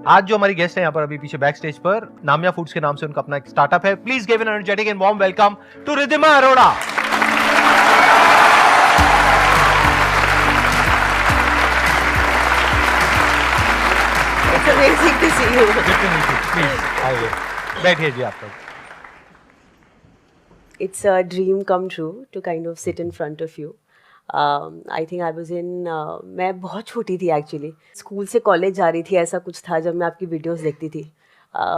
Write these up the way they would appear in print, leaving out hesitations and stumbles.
आज जो हमारी गेस्ट है यहाँ पर अभी पीछे बैक स्टेज पर, नामिया फूड्स के नाम से उनका अपना एक स्टार्टअप है। Please give an energetic and warm welcome to Riddhima Arora. It's amazing to see you. Good to meet you. Please आइए, बैठिए जी आप लोग। It's a dream come true to kind of sit in front of you. I think I was in मैं बहुत छोटी थी actually, school से college जा रही थी, ऐसा कुछ था जब मैं आपकी वीडियोस देखती थी।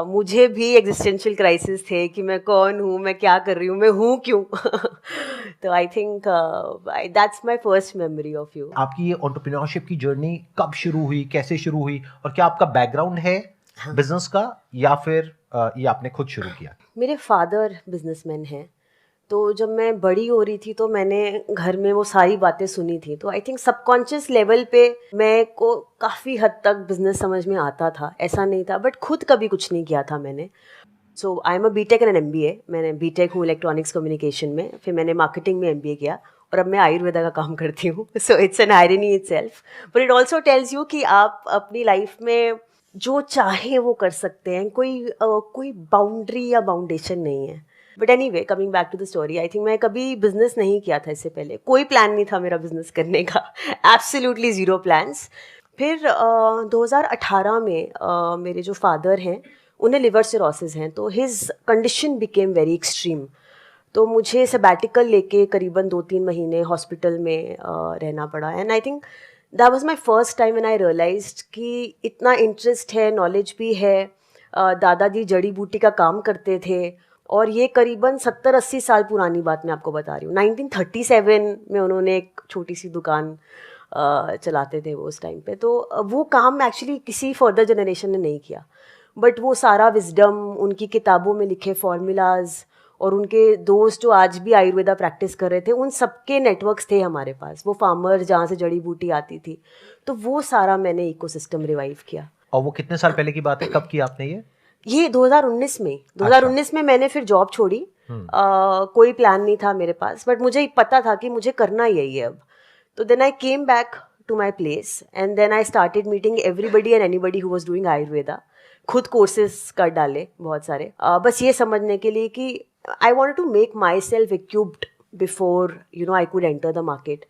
मुझे भी एग्जिस्टेंशियल क्राइसिस थे कि मैं कौन हूँ, मैं क्या कर रही हूँ, मैं हूँ क्यों। तो I think that's my first memory of you. आपकी ये एंटरप्रेन्योरशिप की जर्नी कब शुरू हुई, कैसे शुरू हुई, और क्या आपका बैकग्राउंड है बिजनेस का या फिर ये आपने खुद शुरू किया? मेरे फादर बिजनेसमैन हैं, तो जब मैं बड़ी हो रही थी तो मैंने घर में वो सारी बातें सुनी थी, तो आई थिंक सबकॉन्शियस लेवल पे मैं को काफ़ी हद तक बिजनेस समझ में आता था, ऐसा नहीं था, बट खुद कभी कुछ नहीं किया था मैंने। So I am a BTech and an MBA। मैंने बीटेक हूँ इलेक्ट्रॉनिक्स कम्युनिकेशन में, फिर मैंने मार्केटिंग में MBA किया और अब मैं आयुर्वेदा का काम करती हूँ। So it's an irony itself, but it also tells you कि आप अपनी लाइफ में जो चाहे वो कर सकते हैं, कोई बाउंड्री या बाउंडेशन नहीं है। But anyway, coming back to the story, I think मैं कभी बिजनेस नहीं किया था इससे पहले, कोई प्लान नहीं था मेरा बिजनेस करने का, एब्सोल्युटली ज़ीरो प्लान्स। फिर 2018 में मेरे जो फादर हैं उन्हें लिवर सिरोसिस हैं, तो his condition became very extreme. तो मुझे सबैटिकल लेके करीबन 2-3 महीने हॉस्पिटल में रहना पड़ा। And I think that was my first time when I realized कि इतना इंटरेस्ट है, नॉलेज भी है। दादाजी जड़ी बूटी का काम करते थे और ये करीबन 70-80 साल पुरानी बात मैं आपको बता रही हूँ। 1937 में उन्होंने एक छोटी सी दुकान चलाते थे वो उस टाइम पे। तो वो काम एक्चुअली किसी फर्दर जनरेशन ने नहीं किया, बट वो सारा विजडम, उनकी किताबों में लिखे फॉर्मूलाज और उनके दोस्त जो आज भी आयुर्वेदा प्रैक्टिस कर रहे थे, उन सबके नेटवर्क्स थे हमारे पास। वो फार्मर जहाँ से जड़ी बूटी आती थी, तो वो सारा मैंने इकोसिस्टम रिवाइव किया। और वो कितने साल पहले की बात है, कब की आपने ये 2019 में। 2019 में मैंने फिर जॉब छोड़ी। कोई प्लान नहीं था मेरे पास, बट मुझे पता था कि मुझे करना यही है अब। तो then I came back to my place and then I started meeting everybody and anybody who was doing Ayurveda. खुद कोर्सेज कर डाले बहुत सारे, बस ये समझने के लिए कि I wanted to make myself equipped before I could enter the market.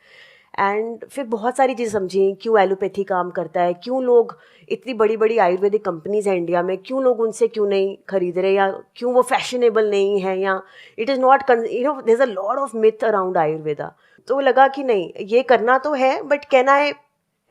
एंड फिर बहुत सारी चीज़ समझी, क्यों एलोपैथी काम करता है, क्यों लोग, इतनी बड़ी बड़ी आयुर्वेदिक कंपनीज हैं इंडिया में, क्यों लोग उनसे क्यों नहीं खरीद रहे, या क्यों वो फैशनेबल नहीं है, या it is not there is a lot of myth around ayurveda. तो लगा कि नहीं, ये करना तो है, but can I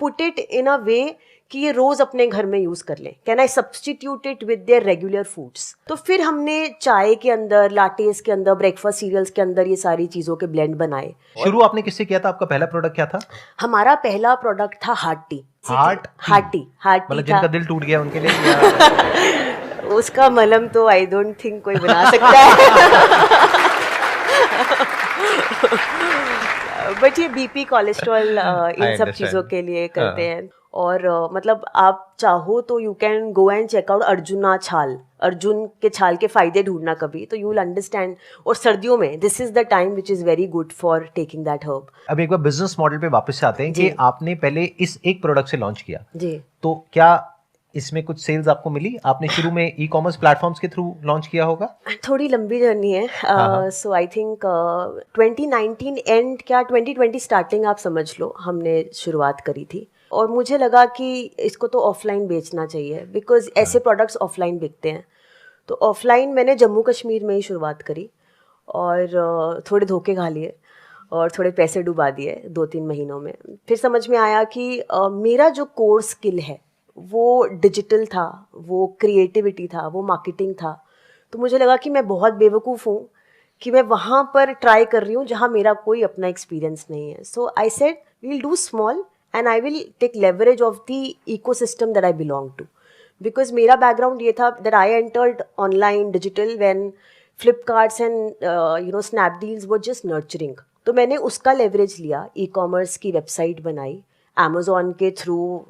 put it in a way कि ये रोज़ अपने घर में यूज़ कर लें, can I substitute it with their regular foods. तो फिर हमने चाय के अंदर, लाटेस के अंदर, ब्रेकफास्ट सीरियल्स के अंदर ये सारी चीज़ों के ब्लेंड बनाए। शुरू आपने किससे किया था? आपका पहला प्रोडक्ट क्या था? हमारा पहला प्रोडक्ट था हार्ट टी। हार्ट टी मतलब जिनका दिल टूट गया उनके लिए? उसका मलहम तो आई डोंट थिंक कोई बना सकता है। बट ये BP, कोलेस्ट्रॉल, इन सब चीज़ों के लिए करते हैं। और मतलब आप चाहो तो you can go and check out Arjuna छाल, अर्जुन के छाल के फ़ायदे ढूंढना कभी, तो यू विल अंडरस्टैंड। और सर्दियों में this is the time which is very good for taking that herb. अब एक बार बिजनेस मॉडल पे वापस से आते हैं कि आपने पहले इस एक प्रोडक्ट से लॉन्च किया जी, तो क्या इसमें कुछ सेल्स आपको मिली? आपने शुरू में ई-कॉमर्स प्लेटफॉर्म्स के थ्रू लॉन्च किया होगा? थोड़ी लंबी जर्नी है। सो आई थिंक 2019 एंड, क्या 2020 स्टार्टिंग आप समझ लो, हमने शुरुआत करी थी। और मुझे लगा कि इसको तो ऑफलाइन बेचना चाहिए, बिकॉज ऐसे प्रोडक्ट्स ऑफलाइन बिकते हैं। तो ऑफलाइन मैंने जम्मू कश्मीर में ही शुरुआत करी और थोड़े धोखे खा लिए और थोड़े पैसे डुबा दिए 2-3 महीनों में। फिर समझ में आया कि मेरा जो कोर स्किल है वो डिजिटल था, वो क्रिएटिविटी था, वो मार्केटिंग था। तो मुझे लगा कि मैं बहुत बेवकूफ़ हूँ कि मैं वहाँ पर ट्राई कर रही हूँ जहाँ मेरा कोई अपना एक्सपीरियंस नहीं है। So I said we will do small and I will take leverage of the ecosystem that I belong to. Because मेरा बैकग्राउंड ये था that I entered online digital when Flipkarts and Snapdeals were just nurturing. तो मैंने उसका leverage लिया, e-commerce की website बनाई, Amazon के थ्रू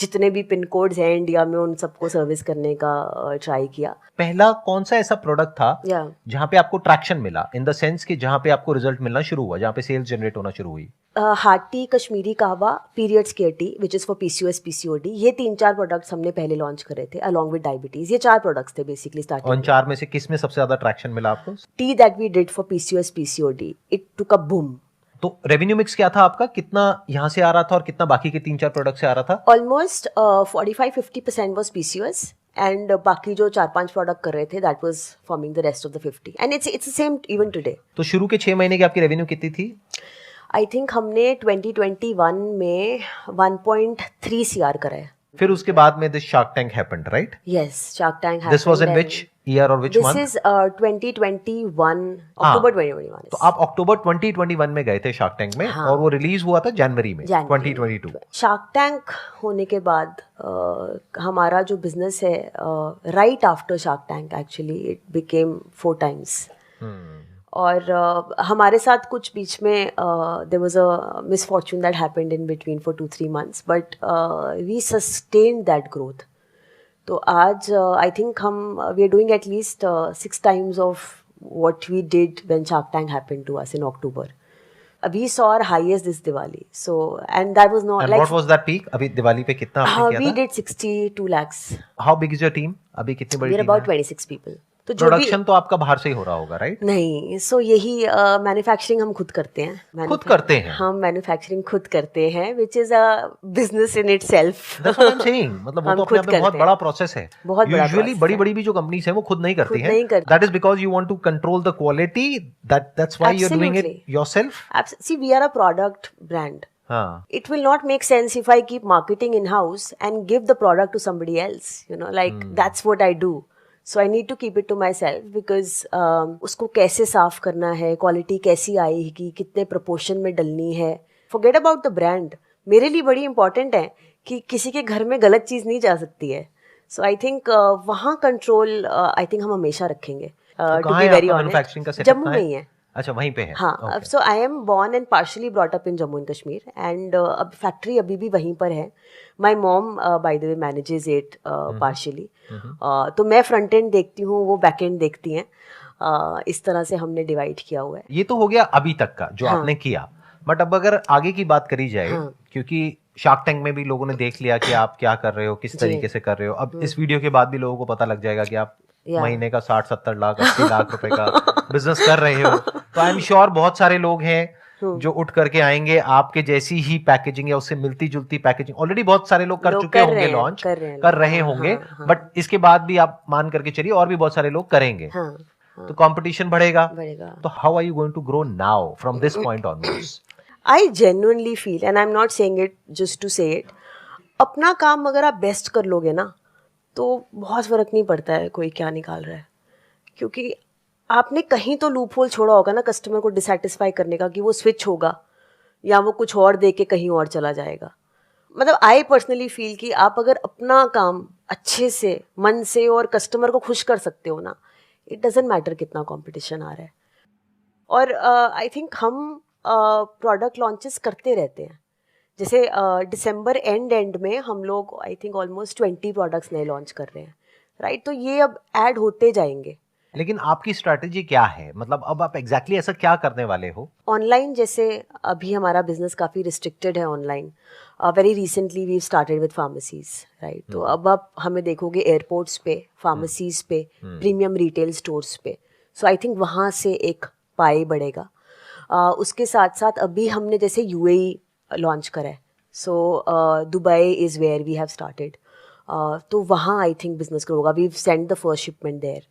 जितने भी पिन कोड्स हैं इंडिया में उन सबको सर्विस करने का ट्राई किया। पहला कौन सा ऐसा प्रोडक्ट था या जहाँ पे आपको ट्रैक्शन मिला, इन द सेंस कि जहाँ पे आपको रिजल्ट मिलना शुरू हुआ, जहाँ पे सेल्स जनरेट होना शुरू हुई? हार्ट टी, कश्मीरी कहवा, periods care T which is for PCOS PCOD, ये 3-4 प्रोडक्ट्स हमने पहले लॉन्च करे थे अलॉन्ग विद डायबिटीज। ये 4 प्रोडक्ट्स थे बेसिकली स्टार्टिंग। और इन 4 में से किस में सबसे ज्यादा ट्रैक्शन मिला आपको? Tea that we did for PCOS PCOD, it took a boom. तो रेवेन्यू मिक्स क्या था आपका, कितना यहाँ से आ रहा था और कितना बाकी के 3-4 प्रोडक्ट से आ रहा था? ऑलमोस्ट 45-50% वॉज PCOS एंड बाकी जो 4-5 प्रोडक्ट कर रहे थे that was forming the rest of the 50 and it's the same even today. तो शुरू के 6 महीने की आपकी रेवेन्यू कितनी थी? आई थिंक हमने 2021 में 1.3 CR करा है। फिर उसके बाद में this shark Tank happened, right? Yes, shark tank this was in which year और व्हिच मंथ? दिस इज 2021 अक्टूबर 2021। तो आप अक्टूबर 2021 में गए थे शार्क टैंक में। हाँ। और वो रिलीज हुआ था जनवरी में 2022। शार्क टैंक होने के बाद हमारा जो बिजनेस है right after Shark Tank actually it became 4 times. और हमारे साथ कुछ बीच में there was a misfortune that happened in between for 2-3 months but we sustained that growth. तो आज आई थिंक हम we are doing at least 6 times of what we did when Shark Tank happened to us in October. We saw our highest this Diwali, so and that was not and like. What was that peak? अभी दिवाली पे कितना आपने किया था? We did 62 lakhs. How big is your team? अभी कितनी बड़ी We're team about है? 26 people. तो प्रोडक्शन तो आपका बाहर से ही हो रहा होगा, राइट? नहीं, सो यही मैन्युफैक्चरिंग हम खुद करते हैं। खुद करते हैं? हम मैन्युफैक्चरिंग खुद करते हैं which is a business in itself. That's what I'm saying. मतलब वो तो अपने आप में बहुत बड़ा प्रोसेस है। बहुत बड़ा यूजुअली बड़ी बड़ी भी जो कंपनीज हैं वो खुद नहीं करती हैं। That is because you want to control the quality, that's why you are doing it yourself. See we are a product brand. It will not make sense if I keep marketing in-house and give the product to somebody else. You know, like that's what I do. So I need to keep it to myself because उसको कैसे साफ करना है, quality कैसी आएगी, कितने proportion में डलनी है। Forget about the brand. मेरे लिए बड़ी इंपॉर्टेंट है कि किसी के घर में गलत चीज़ नहीं जा सकती है। So I think वहाँ कंट्रोल I think हम हमेशा रखेंगे। To be very honest, Jammu में ही है। अच्छा, वहीं पे है। हाँ, so I am born and partially brought up in Jammu and Kashmir एंड अब फैक्ट्री अभी भी वहीं पर है। My mom by the way manages it partially. तो मैं फ्रंट एंड देखती हूँ, वो बैक एंड देखती हैं। इस तरह से हमने डिवाइड किया हुआ है। ये तो हो गया अभी तक का जो आपने किया, बट अब अगर आगे की बात करी जाए, क्योंकि शार्क टैंक में भी लोगों ने देख लिया कि आप क्या कर रहे हो, किस तरीके से कर रहे हो। अब इस वीडियो के बाद भी लोगों को पता लग जाएगा कि आप महीने का 60-70 लाख 80 लाख रुपए का बिजनेस कर रहे हो। तो आई एम श्योर बहुत सारे लोग हैं जो उठ करके आएंगे आपके जैसी ही पैकेजिंग या उससे मिलती जुलती पैकेजिंग। ऑलरेडी बहुत सारे लोग कर चुके होंगे, लॉन्च कर रहे होंगे, बट इसके बाद भी आप मान करके चलिए और भी बहुत सारे लोग करेंगे। तो कंपटीशन बढ़ेगा। तो how are you going to grow now from this point onwards? I genuinely feel and I am not saying it just to say it, अपना काम अगर आप बेस्ट कर लोगे ना तो बहुत फर्क नहीं पड़ता है कोई क्या निकाल रहा है, क्योंकि आपने कहीं तो लूप होल छोड़ा होगा ना कस्टमर को डिसैटिस्फाई करने का, कि वो स्विच होगा या वो कुछ और दे के कहीं और चला जाएगा। मतलब आई पर्सनली फील कि आप अगर अपना काम अच्छे से मन से और कस्टमर को खुश कर सकते हो ना, इट डजेंट मैटर कितना कंपटीशन आ रहा है। और आई थिंक हम प्रोडक्ट लॉन्चेस करते रहते हैं। जैसे दिसंबर एंड में हम लोग आई थिंक ऑलमोस्ट 20 प्रोडक्ट्स नए लॉन्च कर रहे हैं, राइट? तो ये अब ऐड होते जाएंगे। लेकिन आपकी स्ट्रैटेजी क्या है? मतलब अब आप एग्जैक्टली ऐसा क्या करने वाले हो? ऑनलाइन जैसे अभी हमारा बिजनेस काफ़ी रिस्ट्रिक्टेड है online. Very recently we started with pharmacies, right? तो अब आप हमें देखोगे एयरपोर्ट्स पे, फार्मेसीज पे, प्रीमियम रिटेल स्टोर्स पे। सो आई थिंक वहाँ से एक पाई बढ़ेगा। उसके साथ साथ अभी हमने जैसे UAE लॉन्च करा है, so Dubai is where we have started. तो वहाँ आई थिंक बिजनेस ग्रो होगा। We send the first shipment there,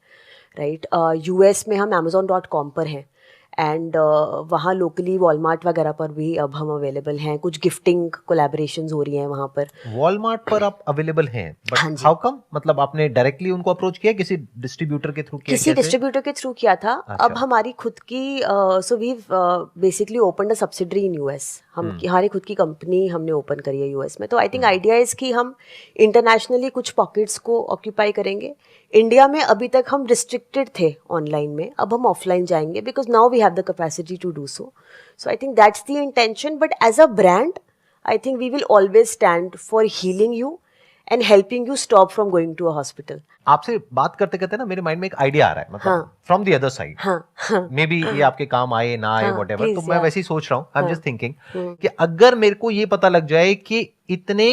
right? US में हम Amazon.com पर हैं एंड वहाँ लोकली वॉलमार्ट वगैरह पर भी अब हम अवेलेबल हैं। कुछ गिफ्टिंग कोलैबोरेशंस हो रही हैं वहाँ पर। वॉलमार्ट पर आप अवेलेबल हैं, बट हाउ कम? मतलब आपने डायरेक्टली उनको अप्रोच किया, किसी डिस्ट्रीब्यूटर के थ्रू किया? किसी डिस्ट्रीब्यूटर के थ्रू किया था। अच्छा। अब हमारी खुद की so we basically opened a subsidiary in US। हमारी खुद की कंपनी हमने ओपन करी है US में। तो आई थिंक आइडिया इज कि हम इंटरनेशनली कुछ पॉकेट्स को ऑक्यूपाई करेंगे। इंडिया में अभी तक हम रिस्ट्रिक्टेड थे ऑनलाइन में, अब हम ऑफलाइन जाएंगे because now we have the capacity to do so. So I think that's the intention. But as a brand I think we will always stand for healing you and helping you stop from going to a hospital. आपसे बात करते करते ना मेरे mind में एक idea आ रहा है, मतलब from the other side, may be ये आपके काम आए ना आए व्हाटएवर, तो मैं वैसे ही सोच रहा हूँ, आई एम जस्ट थिंकिंग कि अगर मेरे को ये पता लग जाए कि इतने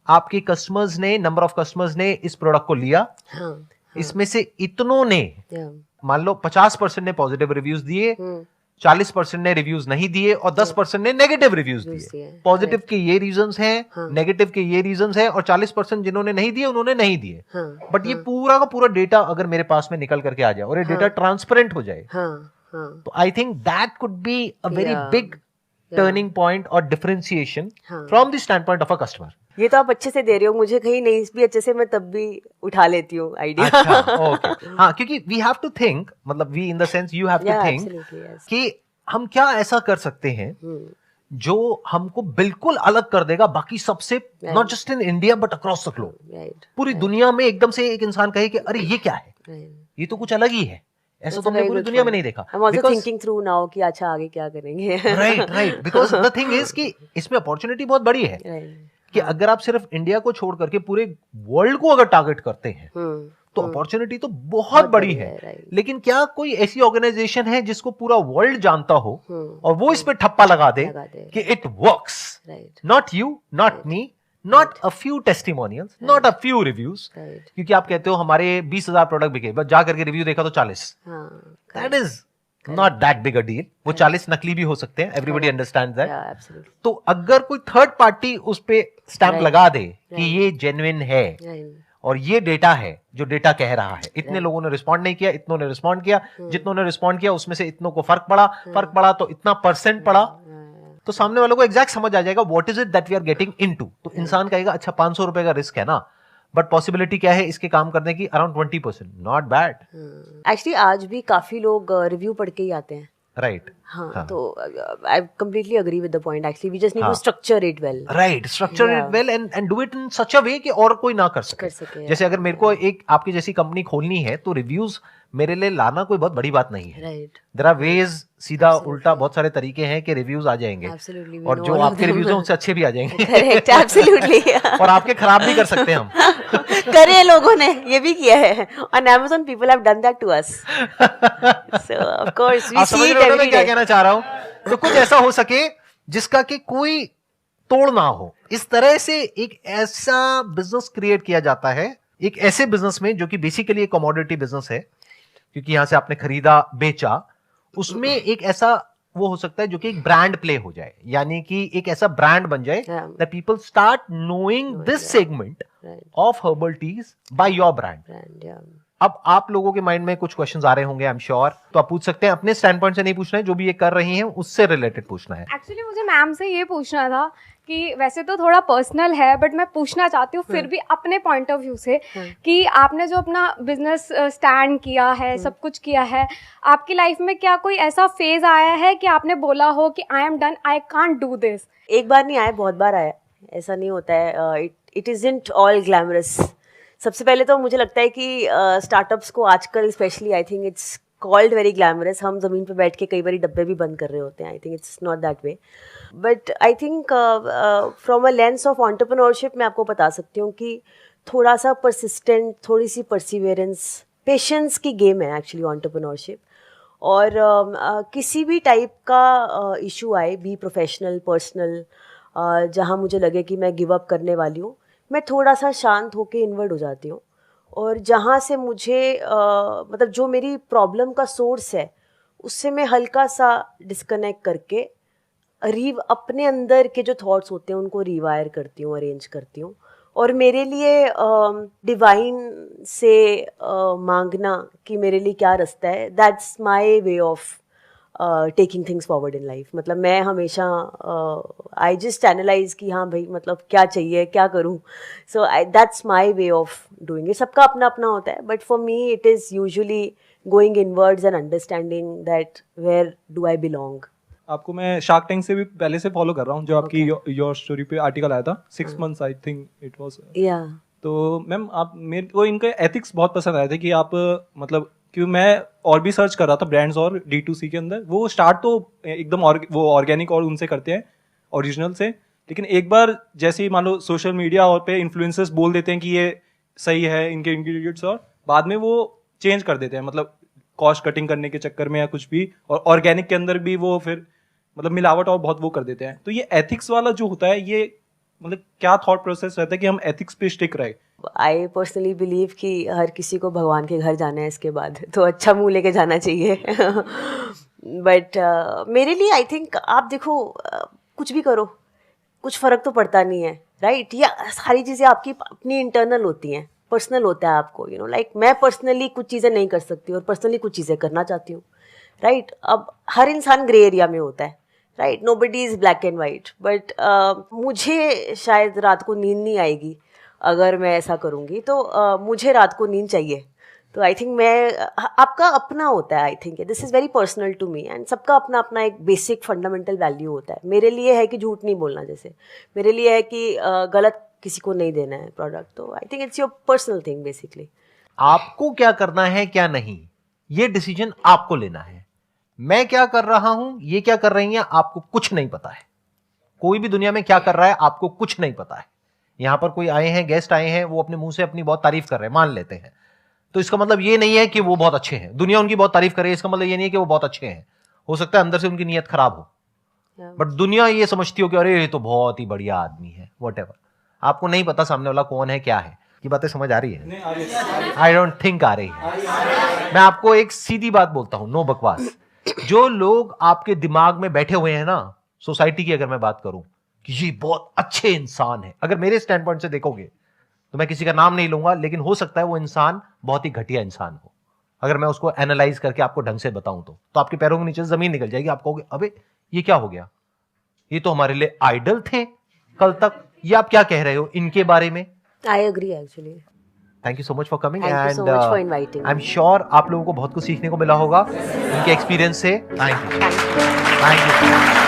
आपके कस्टमर्स ने, नंबर ऑफ कस्टमर्स ने इस प्रोडक्ट को लिया, इसमें से इतनों ने मान लो 50% ने पॉजिटिव रिव्यूज दिए, 40% ने रिव्यूज नहीं दिए और 10% ने नेगेटिव रिव्यूज दिए। पॉजिटिव के ये रीजंस हैं, नेगेटिव के ये रीजंस हैं, और 40% जिन्होंने नहीं दिए उन्होंने नहीं दिए। बट ये पूरा का पूरा डेटा अगर मेरे पास में निकल करके आ जाए और ये डेटा ट्रांसपेरेंट हो जाए, तो I think that could be a very big turning point और differentiation from the standpoint of a customer. ये तो आप अच्छे से दे रहे हो, मुझे कहीं नहीं भी अच्छे से मैं तब भी उठा लेती हूँ आइडिया। अच्छा, ओके, हाँ, क्योंकि वी हैव टू थिंक, मतलब we in the sense you have to think कि हम क्या ऐसा कर सकते हैं जो हमको बिल्कुल अलग कर देगा बाकी सबसे, not just in India but across the globe. पूरी दुनिया में एकदम से एक इंसान कहे कि अरे ये क्या है, ये तो कुछ अलग ही है, ऐसा तो हमने पूरी दुनिया में नहीं देखा। I'm also thinking through now कि अच्छा आगे क्या करेंगे। Right, because the thing is कि इसमें अपॉर्चुनिटी बहुत बड़ी है कि अगर आप सिर्फ इंडिया को छोड़ करके पूरे वर्ल्ड को अगर टारगेट करते हैं तो अपॉर्चुनिटी तो बहुत बड़ी है। लेकिन क्या कोई ऐसी ऑर्गेनाइजेशन है जिसको पूरा वर्ल्ड जानता हो और वो इस पे ठप्पा लगा दे कि it works, not you, not me, not a few testimonials, not a few reviews, क्योंकि आप कहते हो हमारे 20,000 प्रोडक्ट बिके, बस जा करके रिव्यू देखा तो 40, that is not that big a deal. वो 40 नकली भी हो सकते हैं, एवरीबॉडी अंडरस्टैंड्स दैट। तो अगर कोई थर्ड पार्टी उस पे स्टैंप लगा दे कि ये जेन्युइन है और ये डेटा है जो डेटा कह रहा है, इतने लोगों ने रिस्पॉन्ड नहीं किया, इतनों ने रिस्पॉन्ड किया, जितनों ने रिस्पॉन्ड किया उसमें से इतनों को फर्क पड़ा तो इतना परसेंट पड़ा, तो सामने वालों को एग्जैक्ट समझ आ जाएगा what is it that we are getting into. तो इंसान कहेगा अच्छा 500 रुपए का रिस्क है ना, बट पॉसिबिलिटी क्या है इसके काम करने की, अराउंड 20%, नॉट बैड। एक्चुअली आज भी काफी लोग रिव्यू पढ़ के ही आते हैं। राइट, हाँ, तो I completely agree with the point. Actually, we just need to structure it well. Right, structure it well and do it in such a way कि और कोई ना कर सके। जैसे अगर मेरे को एक आपकी जैसी कंपनी खोलनी है तो रिव्यूज मेरे लिए लाना कोई बहुत बड़ी बात नहीं है। There are ways, सीधा उल्टा बहुत सारे तरीके हैं कि रिव्यूज आ जाएंगे, और जो आपके रिव्यूज हैं उनसे अच्छे भी आ जाएंगे। Correct, absolutely. और आपके खराब भी कर सकते हैं हम। करे लोगों ने ये भी किया है, on Amazon people have done that to us. So of course we see it every day. क्या कहना चाह रहा हूँ, तो कुछ ऐसा हो सके जिसका कि कोई तोड़ ना हो, इस तरह से एक ऐसा बिजनेस क्रिएट किया जाता है, एक ऐसे बिजनेस में जो कि बेसिकली एक कमोडिटी बिजनेस है, क्योंकि यहां से आपने खरीदा बेचा, उसमें एक ऐसा वो हो सकता है जो कि एक ब्रांड प्ले हो जाए, यानी कि एक ऐसा ब्रांड बन जाए that people start knowing this segment of herbal tease by your brand. अब आप लोगों के माइंड में कुछ क्वेश्चंस आ रहे होंगे, आई एम श्योर, तो आप पूछ सकते हैं। अपने स्टैंड पॉइंट से नहीं पूछना है, जो भी ये कर रही हैं उससे रिलेटेड पूछना है। एक्चुअली मुझे मैम से ये पूछना था कि वैसे तो थोड़ा पर्सनल है, बट मैं पूछना चाहती हूँ फिर भी अपने पॉइंट ऑफ व्यू से कि आपने जो अपना बिजनेस स्टैंड किया है, सब कुछ किया है, आपकी लाइफ में क्या कोई ऐसा फेज आया है कि आपने बोला हो कि I am done, I can't do this? एक बार नहीं आया, बहुत बार आया, ऐसा नहीं होता है। It isn't all glamorous. सबसे पहले तो मुझे लगता है कि स्टार्टअप्स को आजकल specially I think it's called very glamorous. हम ज़मीन पे बैठ के कई बार डब्बे भी बंद कर रहे होते हैं। I think it's not that way, but I think from a lens of entrepreneurship मैं आपको बता सकती हूँ कि थोड़ा सा परसिस्टेंट, थोड़ी सी परसिवियरेंस, पेशेंस की गेम है एक्चुअली एंटरप्रेन्योरशिप। और किसी भी टाइप का इशू आए, बी प्रोफेशनल, पर्सनल, जहाँ मुझे लगे कि मैं गिव अप करने वाली हूँ, मैं थोड़ा सा शांत होके इन्वर्ट हो जाती हूँ, और जहाँ से मुझे मतलब जो मेरी प्रॉब्लम का सोर्स है उससे मैं हल्का सा डिस्कनेक्ट करके अपने अंदर के जो थॉट्स होते हैं उनको रिवायर करती हूँ, अरेंज करती हूँ। और मेरे लिए डिवाइन से मांगना कि मेरे लिए क्या रास्ता है, that's my way of taking things forward in life. मतलब मैं हमेशा आई जस्ट एनालाइज कि हाँ भाई मतलब क्या चाहिए, क्या करूँ। So that's my way of doing it. सबका अपना अपना होता है, but for me it is usually going inwards and understanding that where do I belong. आपको मैं शार्क टैंक से भी पहले से फॉलो कर रहा हूँ, जो आपकी योर स्टोरी पे आर्टिकल आया था 6 months I think it was. या तो मैम आप, मेरे को इनके एथिक्स बहुत पसंद आए थे कि आप मतलब, क्योंकि मैं और भी सर्च कर रहा था ब्रांड्स और D2C के अंदर, वो स्टार्ट तो एकदम वो ऑर्गेनिक और उनसे करते हैं, ओरिजिनल से, लेकिन एक बार जैसे ही मान लो सोशल मीडिया और पे इन्फ्लुएंसर्स बोल देते हैं कि ये सही है इनके इंग्रेडिएंट्स, और बाद में वो चेंज कर देते हैं, मतलब कॉस्ट कटिंग करने के चक्कर में या कुछ भी, और ऑर्गेनिक के अंदर भी वो फिर मतलब मिलावट और बहुत वो कर देते हैं। तो ये एथिक्स वाला जो होता है, ये मतलब क्या थॉट प्रोसेस रहता है कि हम एथिक्स पे स्टिक रहे? आई पर्सनली बिलीव कि हर किसी को भगवान के घर जाना है इसके बाद, तो अच्छा मुंह लेके जाना चाहिए। बट मेरे लिए आई थिंक आप देखो, कुछ भी करो कुछ फ़र्क तो पड़ता नहीं है, राइट? या सारी चीज़ें आपकी अपनी इंटरनल होती हैं, पर्सनल होता है आपको, यू नो, लाइक मैं पर्सनली कुछ चीज़ें नहीं कर सकती और पर्सनली कुछ चीज़ें करना चाहती हूँ, राइट? अब हर इंसान ग्रे एरिया में होता है, right? Nobody is black and white. But मुझे शायद रात को नींद नहीं आएगी अगर मैं ऐसा करूँगी, तो मुझे रात को नींद चाहिए। तो आई थिंक मैं आपका अपना होता है, I think this is very personal to me, and सबका अपना अपना एक बेसिक फंडामेंटल वैल्यू होता है। मेरे लिए है कि झूठ नहीं बोलना, जैसे मेरे लिए है कि गलत किसी को नहीं देना है प्रोडक्ट, तो I think it's your personal thing basically. आपको क्या करना है क्या नहीं, ये डिसीजन आपको लेना है। मैं क्या कर रहा हूं, ये क्या कर रही हैं, आपको कुछ नहीं पता है। कोई भी दुनिया में क्या कर रहा है आपको कुछ नहीं पता है। यहां पर कोई आए हैं, गेस्ट आए हैं, वो अपने मुंह से अपनी बहुत तारीफ कर रहे हैं, मान लेते हैं, तो इसका मतलब ये नहीं है कि वो बहुत अच्छे हैं। दुनिया उनकी बहुत तारीफ करे, इसका मतलब ये नहीं है कि वो बहुत अच्छे हैं। हो सकता है अंदर से उनकी नीयत खराब हो, बट दुनिया ये समझती हो कि अरे ये तो बहुत ही बढ़िया आदमी है, व्हाटएवर। आपको नहीं पता सामने वाला कौन है, क्या है। ये बातें समझ आ रही है? आई डोंट थिंक आ रही है। मैं आपको एक सीधी बात बोलता हूं, नो बकवास। जो लोग आपके दिमाग में बैठे हुए हैं ना, सोसाइटी की अगर मैं बात करूं कि ये बहुत अच्छे इंसान है, अगर मेरे स्टैंड पॉइंट से देखोगे तो मैं किसी का नाम नहीं लूंगा, लेकिन हो सकता है वो इंसान बहुत ही घटिया इंसान हो। अगर मैं उसको एनालाइज करके आपको ढंग से बताऊं तो आपके पैरों के नीचे जमीन निकल जाएगी। आप कहोगे अबे ये क्या हो गया, ये तो हमारे लिए आइडल थे कल तक, ये आप क्या कह रहे हो इनके बारे में? I agree actually. Thank you so much for coming, Thank you so much for inviting I am me. Sure आप लोगों को बहुत कुछ सीखने को मिला होगा इनके एक्सपीरियंस से। Thank you.